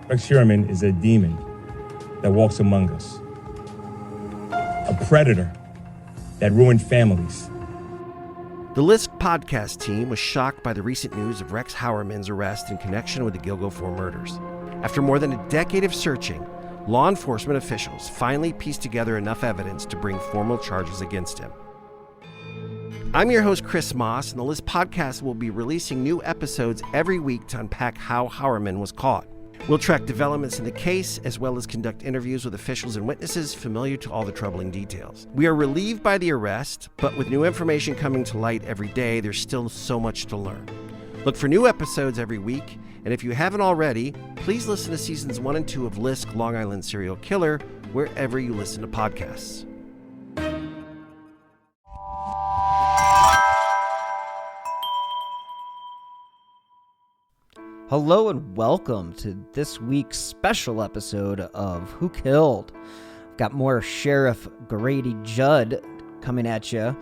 Rex Sherman is a demon that walks among us, a predator that ruined families. The Lisk podcast team was shocked by the recent news of Rex Heuermann's arrest in connection with the Gilgo 4 murders. After more than a decade of searching, law enforcement officials finally pieced together enough evidence to bring formal charges against him. I'm your host, Chris Moss, and the Lisk podcast will be releasing new episodes every week to unpack how Heuermann was caught. We'll track developments in the case, as well as conduct interviews with officials and witnesses familiar to all the troubling details. We are relieved by the arrest, but with new information coming to light every day, there's still so much to learn. Look for new episodes every week, and if you haven't already, please listen to seasons 1 and 2 of Lisk Long Island Serial Killer, wherever you listen to podcasts. Hello and welcome to this week's special episode of Who Killed? I've got more Sheriff Grady Judd coming at you.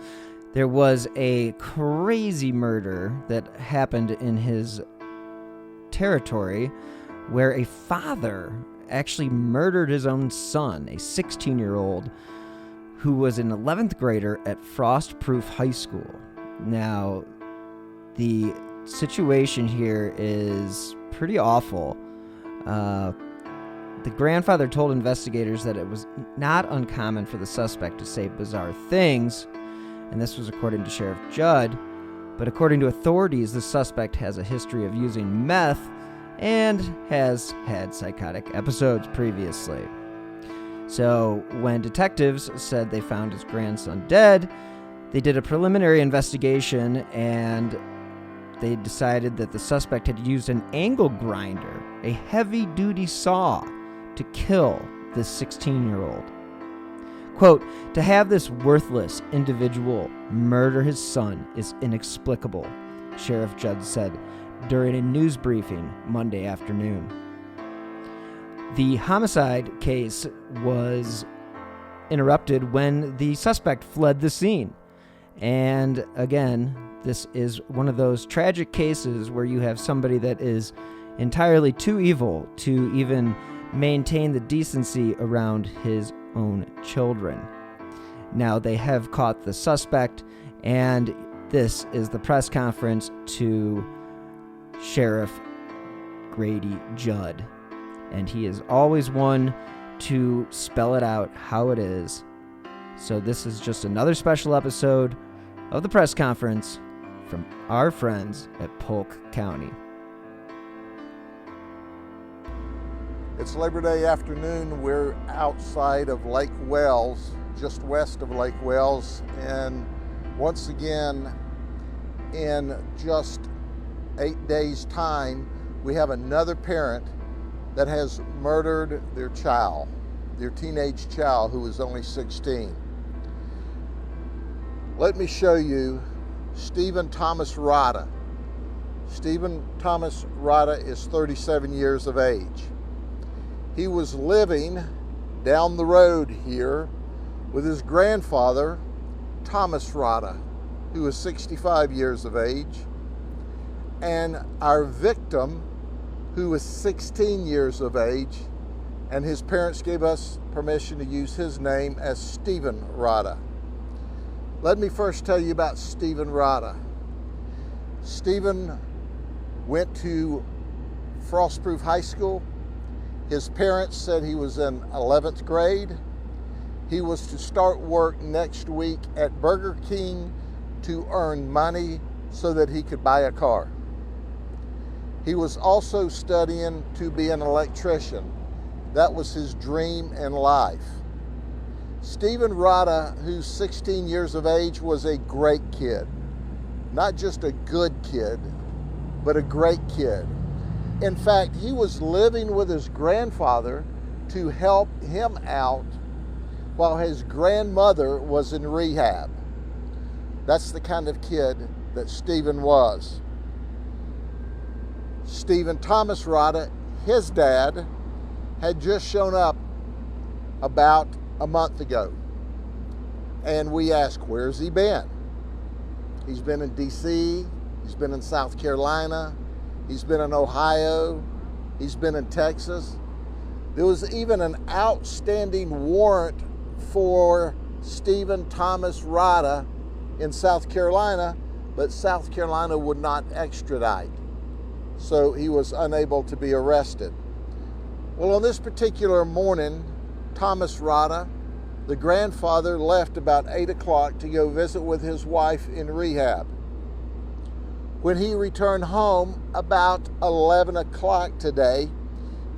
There was a crazy murder that happened in his territory where a father actually murdered his own son, a 16-year-old who was an 11th grader at Frostproof High School. Now, the situation here is pretty awful. The grandfather told investigators that it was not uncommon for the suspect to say bizarre things, and this was according to Sheriff Judd, but according to authorities, the suspect has a history of using meth and has had psychotic episodes previously. So when detectives said they found his grandson dead, they did a preliminary investigation and they decided that the suspect had used an angle grinder, a heavy-duty saw, to kill this 16-year-old. Quote, "To have this worthless individual murder his son is inexplicable," Sheriff Judd said during a news briefing Monday afternoon. The homicide case was interrupted when the suspect fled the scene. And again, this is one of those tragic cases where you have somebody that is entirely too evil to even maintain the decency around his own children. Now, they have caught the suspect, and this is the press conference to Sheriff Grady Judd. And he is always one to spell it out how it is. So this is just another special episode of the press conference from our friends at Polk County. It's Labor Day afternoon. We're outside of Lake Wells, just west of Lake Wells, and once again, in just 8 days' time, we have another parent that has murdered their child, their teenage child who was only 16. Let me show you Stephan Thomas Rodda. Stephan Thomas Rodda is 37 years of age. He was living down the road here with his grandfather, Thomas Rodda, who is 65 years of age, and our victim, who is 16 years of age, and his parents gave us permission to use his name as Stephan Rodda. Let me first tell you about Stephan Rodda. Stephan went to Frostproof High School. His parents said he was in 11th grade. He was to start work next week at Burger King to earn money so that he could buy a car. He was also studying to be an electrician. That was his dream in life. Stephan Rodda, who's 16 years of age, was a great kid. Not just a good kid, but a great kid. In fact, he was living with his grandfather to help him out while his grandmother was in rehab. That's the kind of kid that Stephan was. Stephan Thomas Rodda, his dad, had just shown up about a month ago. And we asked, where's he been? He's been in D.C., he's been in South Carolina, he's been in Ohio, He's been in Texas. There was even an outstanding warrant for Stephan Thomas Rodda in South Carolina, but South Carolina would not extradite. So he was unable to be arrested. Well, on this particular morning, Thomas Rodda, the grandfather, left about 8 o'clock to go visit with his wife in rehab. When he returned home about 11 o'clock today,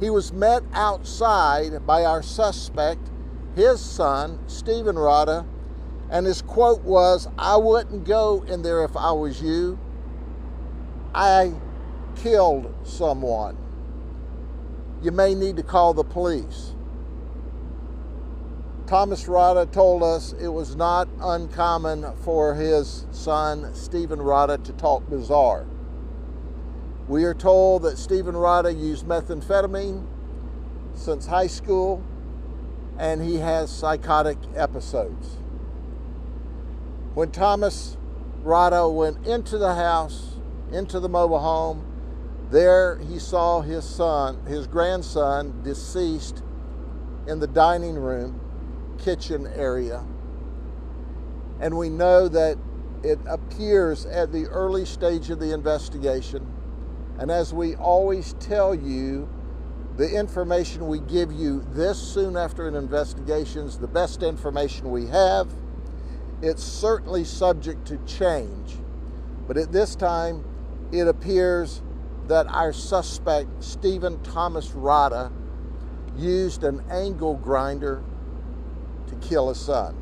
he was met outside by our suspect, his son, Stephan Rodda, and his quote was, "I wouldn't go in there if I was you. I killed someone. You may need to call the police." Thomas Rodda told us it was not uncommon for his son, Stephan Rodda, to talk bizarre. We are told that Stephan Rodda used methamphetamine since high school, and he has psychotic episodes. When Thomas Rodda went into the house, into the mobile home, there he saw his grandson, deceased in the dining room, kitchen area. And we know that it appears at the early stage of the investigation. And as we always tell you, the information we give you this soon after an investigation is the best information we have. It's certainly subject to change. But at this time, it appears that our suspect, Stephan Thomas Rodda, used an angle grinder to kill his son.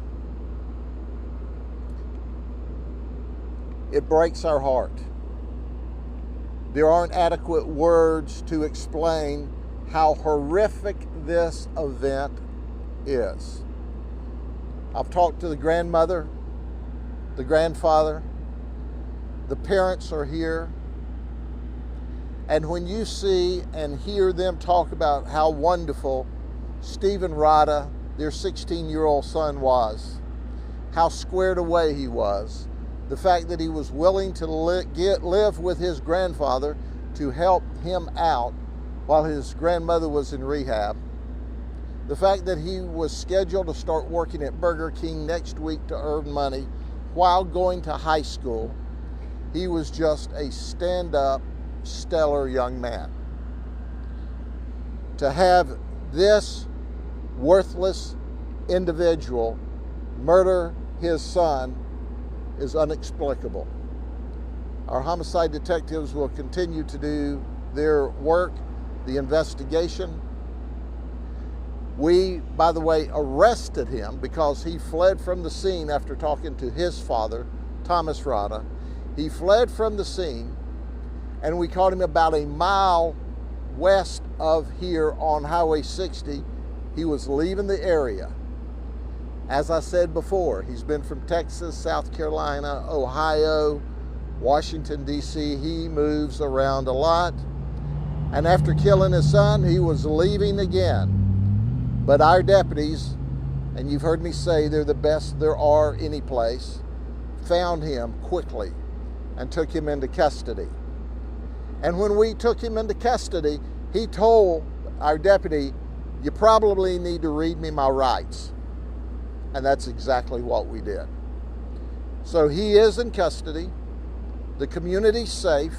It breaks our heart. There aren't adequate words to explain how horrific this event is. I've talked to the grandmother, the grandfather, the parents are here. And when you see and hear them talk about how wonderful Stephan Rodda, their 16-year-old son, was, how squared away he was, the fact that he was willing to live with his grandfather to help him out while his grandmother was in rehab, the fact that he was scheduled to start working at Burger King next week to earn money while going to high school, he was just a stand-up, stellar young man. To have this worthless individual murder his son is inexplicable. Our homicide detectives will continue to do their work, the investigation. We, by the way, arrested him because he fled from the scene after talking to his father, Thomas Rodda. He fled from the scene, and we caught him about a mile west of here on Highway 60. He was leaving the area. As I said before, he's been from Texas, South Carolina, Ohio, Washington, D.C. He moves around a lot. And after killing his son, he was leaving again. But our deputies, and you've heard me say they're the best there are any place, found him quickly and took him into custody. And when we took him into custody, he told our deputy, "You probably need to read me my rights." And that's exactly what we did. So he is in custody. The community's safe.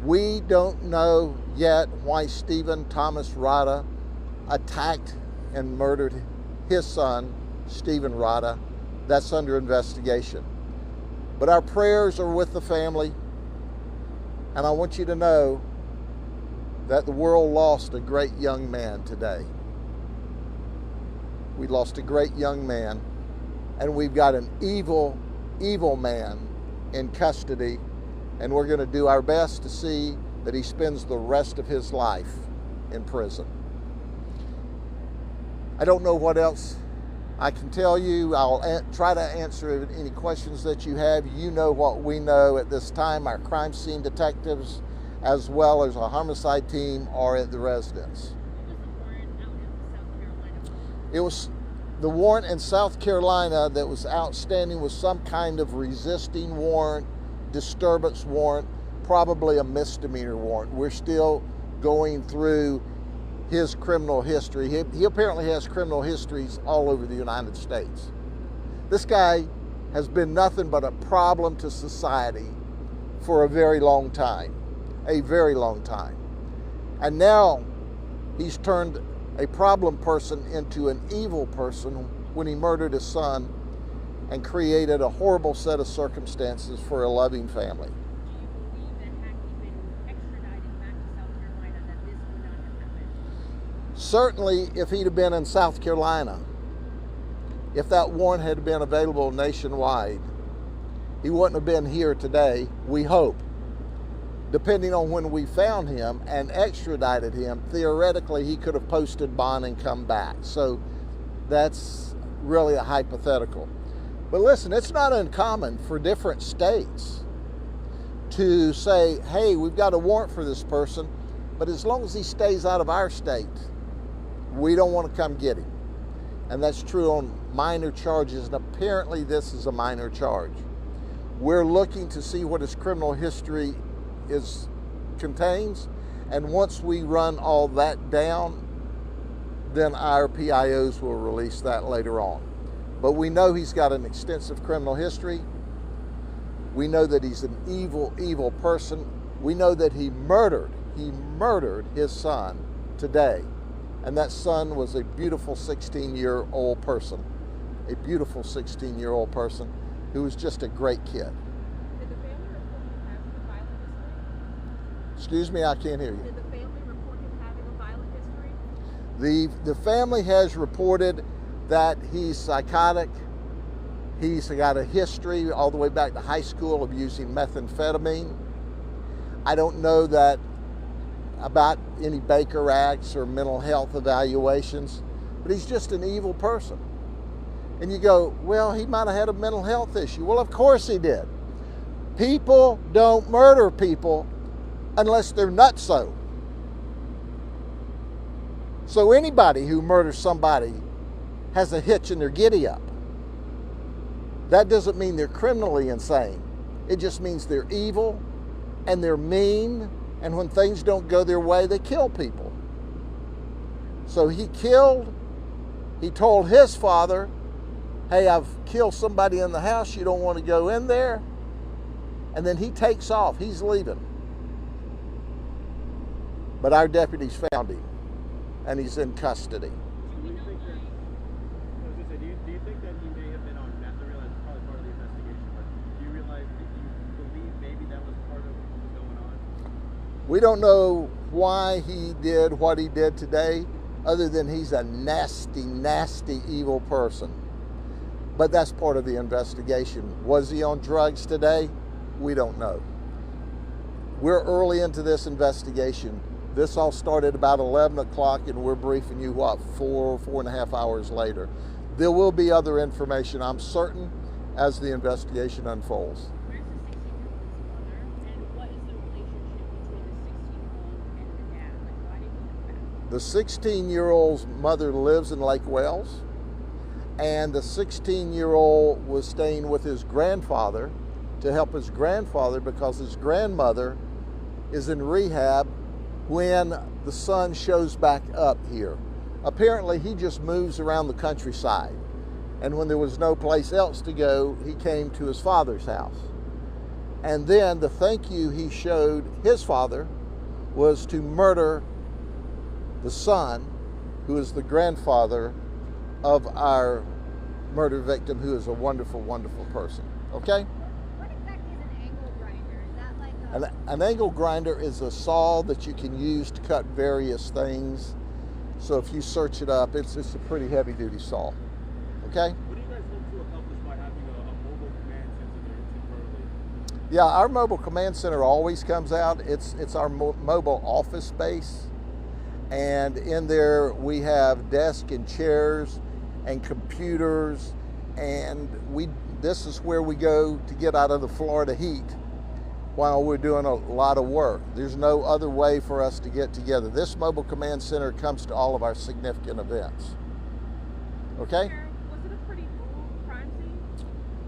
We don't know yet why Stephan Thomas Rodda attacked and murdered his son, Stephan Rodda. That's under investigation. But our prayers are with the family. And I want you to know that the world lost a great young man today. We lost a great young man, and we've got an evil, evil man in custody, and we're going to do our best to see that he spends the rest of his life in prison. I don't know what else I can tell you. I'll try to answer any questions that you have. You know what we know at this time. Our crime scene detectives, as well as our homicide team, are at the residence. It was the warrant in South Carolina that was outstanding was some kind of resisting warrant, disturbance warrant, probably a misdemeanor warrant. We're still going through his criminal history. He apparently has criminal histories all over the United States. This guy has been nothing but a problem to society for a very long time, a very long time. And now he's turned a problem person into an evil person when he murdered his son and created a horrible set of circumstances for a loving family. Do you believe that had he been extradited back to South Carolina, that this would not have happened? Certainly, if he'd have been in South Carolina, if that warrant had been available nationwide, he wouldn't have been here today, we hope. Depending on when we found him and extradited him, theoretically he could have posted bond and come back. So that's really a hypothetical. But listen, it's not uncommon for different states to say, hey, we've got a warrant for this person, but as long as he stays out of our state, we don't want to come get him. And that's true on minor charges, and apparently this is a minor charge. We're looking to see what his criminal history contains, and once we run all that down, then our PIOs will release that later on. But we know he's got an extensive criminal history. We know that he's an evil, evil person. We know that he murdered his son today. And that son was a beautiful 16-year-old person, a beautiful 16-year-old person who was just a great kid. Did the family report him having a violent history? Excuse me, I can't hear you. Did the family report him having a violent history? The family has reported that he's psychotic. He's got a history all the way back to high school of using methamphetamine. I don't know that about any Baker Acts or mental health evaluations, but he's just an evil person. And you go, well, he might have had a mental health issue. Well, of course he did. People don't murder people unless they're nutso. So anybody who murders somebody has a hitch in their giddy up. That doesn't mean they're criminally insane. It just means they're evil and they're mean, and when things don't go their way, they kill people. So he told his father, hey, I've killed somebody in the house, you don't want to go in there? And then he takes off, he's leaving. But our deputies found him, and he's in custody. Do we know why? Do you think that he may have been on meth? I realize it's probably part of the investigation, but do you realize that you believe maybe that was part of what was going on? We don't know why he did what he did today, other than he's a nasty, nasty, evil person. But that's part of the investigation. Was he on drugs today? We don't know. We're early into this investigation. This all started about 11 o'clock, and we're briefing you, 4.5 hours later. There will be other information, I'm certain, as the investigation unfolds. Where's the 16-year-old's mother, and what is the relationship between the 16-year-old and the dad? Like, why did he do that? The 16-year-old's mother lives in Lake Wales, and the 16-year-old was staying with his grandfather to help his grandfather because his grandmother is in rehab when the son shows back up here. Apparently, he just moves around the countryside, and when there was no place else to go, he came to his father's house. And then the thank you he showed his father was to murder the son, who is the grandfather of our murder victim, who is a wonderful, wonderful person. Okay? What exactly is an angle grinder? Is that like a... An angle grinder is a saw that you can use to cut various things. So if you search it up, it's a pretty heavy-duty saw. Okay? What do you guys hope to accomplish by having a mobile command center there temporarily? Yeah, our mobile command center always comes out. It's our mobile office space. And in there we have desks and chairs and computers, and this is where we go to get out of the Florida heat while we're doing a lot of work. There's no other way for us to get together. This mobile command center comes to all of our significant events. Okay? Was it a pretty brutal crime scene?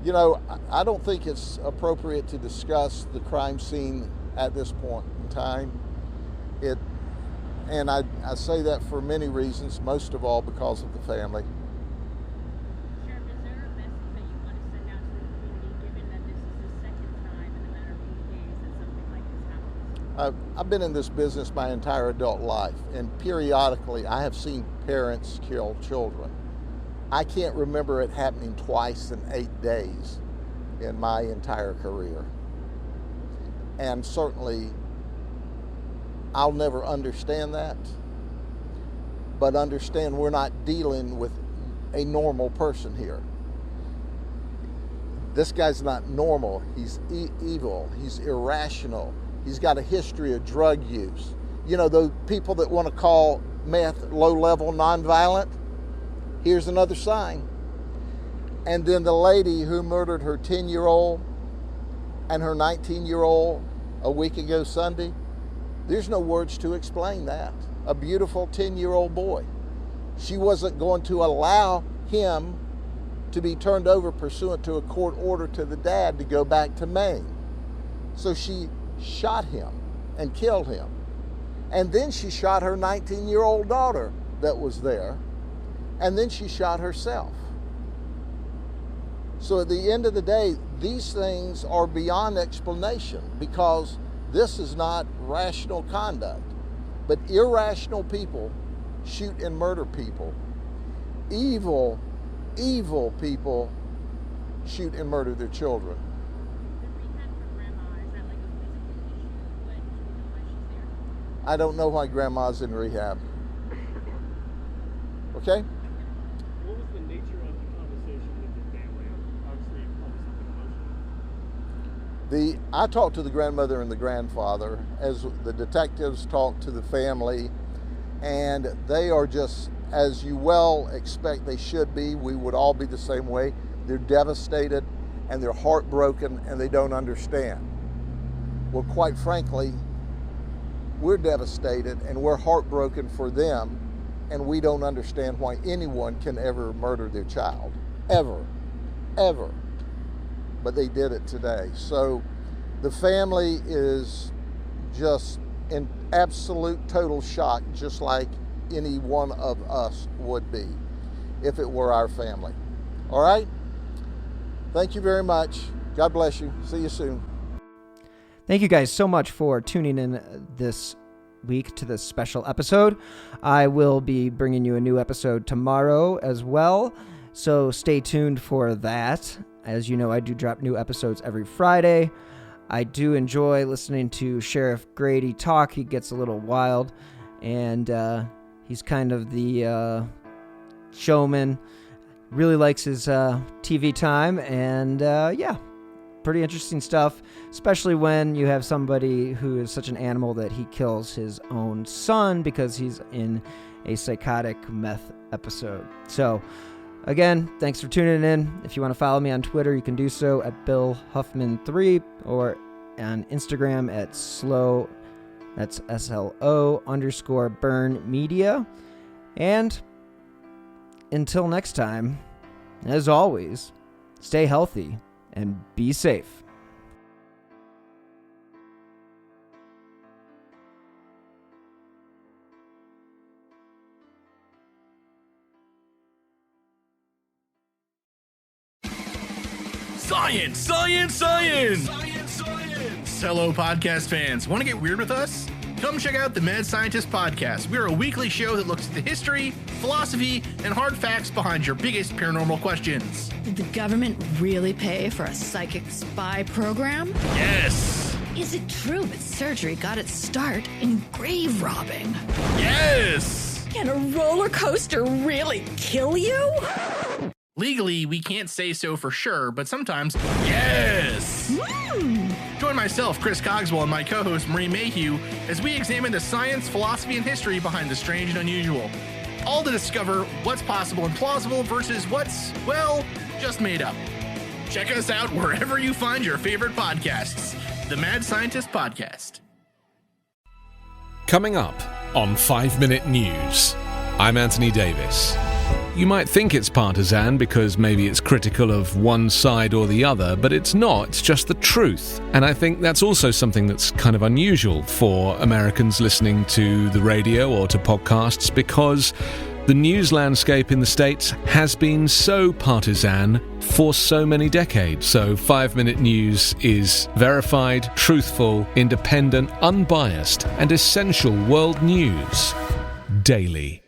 You know, I don't think it's appropriate to discuss the crime scene at this point in time. And I say that for many reasons, most of all because of the family. Sheriff, is there a message that you want to send out to the community, given that this is the second time in a matter of 8 days that something like this happens? I've been in this business my entire adult life, and periodically I have seen parents kill children. I can't remember it happening twice in 8 days in my entire career. And certainly, I'll never understand that, but understand we're not dealing with a normal person here. This guy's not normal. He's evil. He's irrational. He's got a history of drug use. You know, those people that want to call meth low-level nonviolent, here's another sign. And then the lady who murdered her 10-year-old and her 19-year-old a week ago Sunday, there's no words to explain that. A beautiful 10-year-old boy. She wasn't going to allow him to be turned over pursuant to a court order to the dad to go back to Maine. So she shot him and killed him. And then she shot her 19-year-old daughter that was there. And then she shot herself. So at the end of the day, these things are beyond explanation because this is not rational conduct. But irrational people shoot and murder people. Evil people shoot and murder their children. The rehab for grandma, is that like a physical issue? What, do you know why she's there? I don't know why grandma's in rehab. Okay? What was the nature of the conversation with your family? Obviously, probably something emotional. I talked to the grandmother and the grandfather as the detectives talked to the family, and they are just, as you well expect they should be. We would all be the same way. They're devastated and they're heartbroken and they don't understand. Well, quite frankly, we're devastated and we're heartbroken for them, and we don't understand why anyone can ever murder their child. Ever. But they did it today. So the family is just in absolute total shock, just like any one of us would be if it were our family. All right? Thank you very much. God bless you. See you soon. Thank you guys so much for tuning in this week to this special episode. I will be bringing you a new episode tomorrow as well, so stay tuned for that. As you know, I do drop new episodes every Friday. I do enjoy listening to Sheriff Grady talk. He gets a little wild, and he's kind of the showman. Really likes his TV time, and yeah, pretty interesting stuff, especially when you have somebody who is such an animal that he kills his own son because he's in a psychotic meth episode. So, again, thanks for tuning in. If you want to follow me on Twitter, you can do so at BillHuffman3 or on Instagram at that's SLO_burn media. And until next time, as always, stay healthy and be safe. Science, science, science! Science, science! Hello, podcast fans. Want to get weird with us? Come check out the Mad Scientist Podcast. We're a weekly show that looks at the history, philosophy, and hard facts behind your biggest paranormal questions. Did the government really pay for a psychic spy program? Yes! Is it true that surgery got its start in grave robbing? Yes! Can a roller coaster really kill you? Legally, we can't say so for sure, but sometimes, yes! Join myself, Chris Cogswell, and my co-host, Marie Mayhew, as we examine the science, philosophy, and history behind the strange and unusual. All to discover what's possible and plausible versus what's, well, just made up. Check us out wherever you find your favorite podcasts. The Mad Scientist Podcast. Coming up on 5 Minute News, I'm Anthony Davis. You might think it's partisan because maybe it's critical of one side or the other, but it's not. It's just the truth. truth. And I think that's also something that's kind of unusual for Americans listening to the radio or to podcasts, because the news landscape in the States has been so partisan for so many decades. So 5 Minute News is verified, truthful, independent, unbiased, and essential world news daily.